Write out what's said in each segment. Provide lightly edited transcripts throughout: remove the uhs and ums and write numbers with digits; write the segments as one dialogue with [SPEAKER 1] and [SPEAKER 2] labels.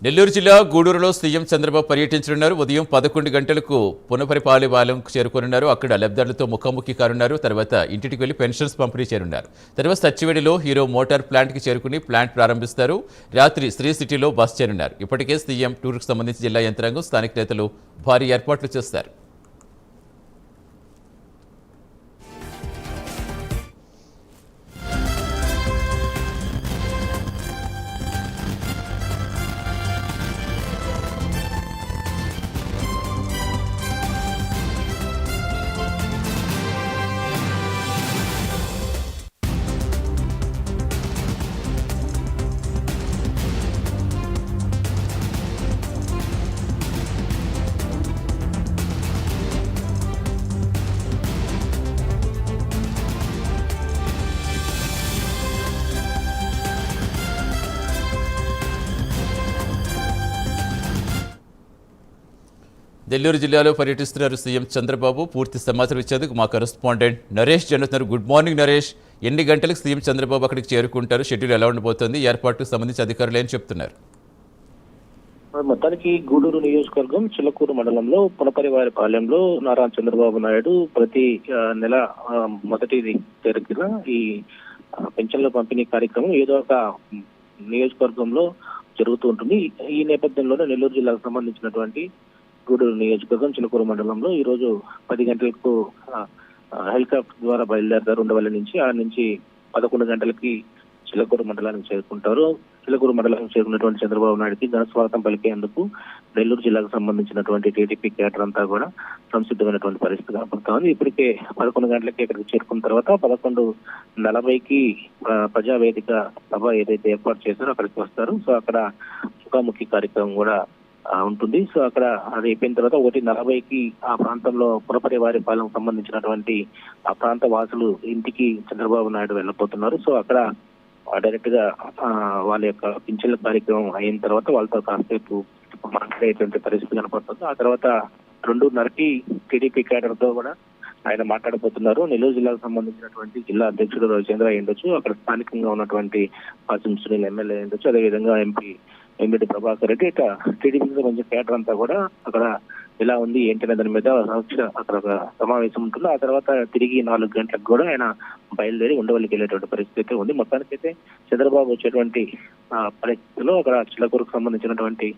[SPEAKER 1] నెల్లూరు జిల్లా గూడూరులో సీఎం చంద్రబాబు పర్యటించనున్నారు. ఉదయం 11 గంటలకు పునపరిపాలెంకు చేరుకోనున్నారు. అక్కడ లబ్ధిదారులతో ముఖాముఖి కానున్నారు. తర్వాత ఇంటికి వెళ్లి పెన్షన్స్ పంపిణీ చేయనున్నారు. తర్వాత సచ్చివేడిలో హీరో మోటార్ ప్లాంట్కి చేరుకుని ప్లాంట్ ప్రారంభిస్తారు. రాత్రి శ్రీ సిటీలో బస్ చేరున్నారు. ఇప్పటికే సీఎం టూర్కు సంబంధించి జిల్లా యంత్రాంగం, స్థానిక నేతలు భారీ ఏర్పాట్లు చేస్తారు. నెల్లూరు జిల్లాలో పర్యటిస్తున్నారు సీఎం చంద్రబాబు. పూర్తి సమాచారం ఇచ్చేందుకు మా కరెస్పాండెంట్ నరేష్ జరుగుతున్నారు. Good morning Naresh. ఎన్ని గంటలకు సీఎం చంద్రబాబు అక్కడికి చేరుకుంటారు? షెడ్యూల్ ఎలా ఉండబోతోంది? ఏర్పాటుకు సంబంధించి అధికారులు ఏం చెప్తున్నారు?
[SPEAKER 2] మొత్తానికి గూడూరు నియోజకవర్గం చిలకూరు మండలంలో పునపరివారిపాలెంలో నారా చంద్రబాబు నాయుడు ప్రతి నెల మొదటి జరిగిన ఈ పెన్షన్ల పంపిణీ కార్యక్రమం ఏదో ఒక నియోజకవర్గంలో జరుగుతూ ఉంటుంది. ఈ నేపథ్యంలోనే నెల్లూరు జిల్లాకు సంబంధించినటువంటి గూడూరు నియోజకవర్గం చిలకూరు మండలంలో ఈ రోజు 10 గంటలకు హెలికాప్టర్ ద్వారా బయలుదేరతారు ఉండవల్లి నుంచి. ఆ నుంచి 11 గంటలకి చిలకూరు మండలానికి చేరుకుంటారు. చిలకూరు మండలానికి చేరుకున్నటువంటి చంద్రబాబు నాయుడుకి ఘన స్వాగతం పలికేందుకు నెల్లూరు జిల్లాకు సంబంధించినటువంటి టీడీపీ కేడర్ అంతా కూడా సంసిద్ధమైనటువంటి పరిస్థితి కనపడుతోంది. ఇప్పటికే 11 గంటలకి ఇక్కడికి చేరుకున్న తర్వాత 11:40కి ప్రజావేదిక సభ ఏదైతే ఏర్పాటు చేశారో అక్కడికి వస్తారు. సో అక్కడ ముఖాముఖి కార్యక్రమం కూడా ఉంటుంది. సో అక్కడ అది అయిపోయిన తర్వాత 1:40కి ఆ ప్రాంతంలో పునపరివారిపాలెం సంబంధించినటువంటి ఆ ప్రాంత వాసులు ఇంటికి చంద్రబాబు నాయుడు వెళ్ళబోతున్నారు. సో అక్కడ డైరెక్ట్ గా వాళ్ళ యొక్క పింఛన్ల కార్యక్రమం అయిన తర్వాత వాళ్ళతో కాసేపు మాట్లాడేటువంటి పరిస్థితి కనపడుతుంది. ఆ తర్వాత 2:30కి టీడీపీ కేడర్ తో కూడా ఆయన మాట్లాడబోతున్నారు. నెల్లూరు జిల్లాకు సంబంధించినటువంటి జిల్లా అధ్యక్షుడు రవిచంద్ర అయ్యుండొచ్చు, అక్కడ స్థానికంగా ఉన్నటువంటి పాసిం సునీల్ ఎమ్మెల్యే అయ్యుండొచ్చు, అదేవిధంగా ఎంపీ ఎంబిడి ప్రభాకర్ రెడ్డి, ఇక టీడీపీకి సంబంధించిన కేడర్ అంతా కూడా అక్కడ ఎలా ఉంది ఏంటనే దాని మీద అక్కడ ఒక సమావేశం ఉంటుంది. ఆ తర్వాత తిరిగి 4 గంటలకు కూడా ఆయన బయలుదేరి ఉండవల్లికి వెళ్ళేటువంటి పరిస్థితి అయితే ఉంది. మొత్తానికైతే చంద్రబాబు వచ్చేటువంటి పరిస్థితిలో అక్కడ చిలకూరుకు సంబంధించినటువంటి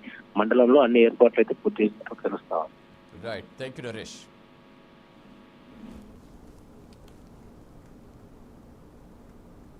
[SPEAKER 2] మండలంలో అన్ని ఏర్పాట్లు అయితే పూర్తి చేసినట్టు తెలుస్తా ఉంది.
[SPEAKER 1] Right, thank you Naresh.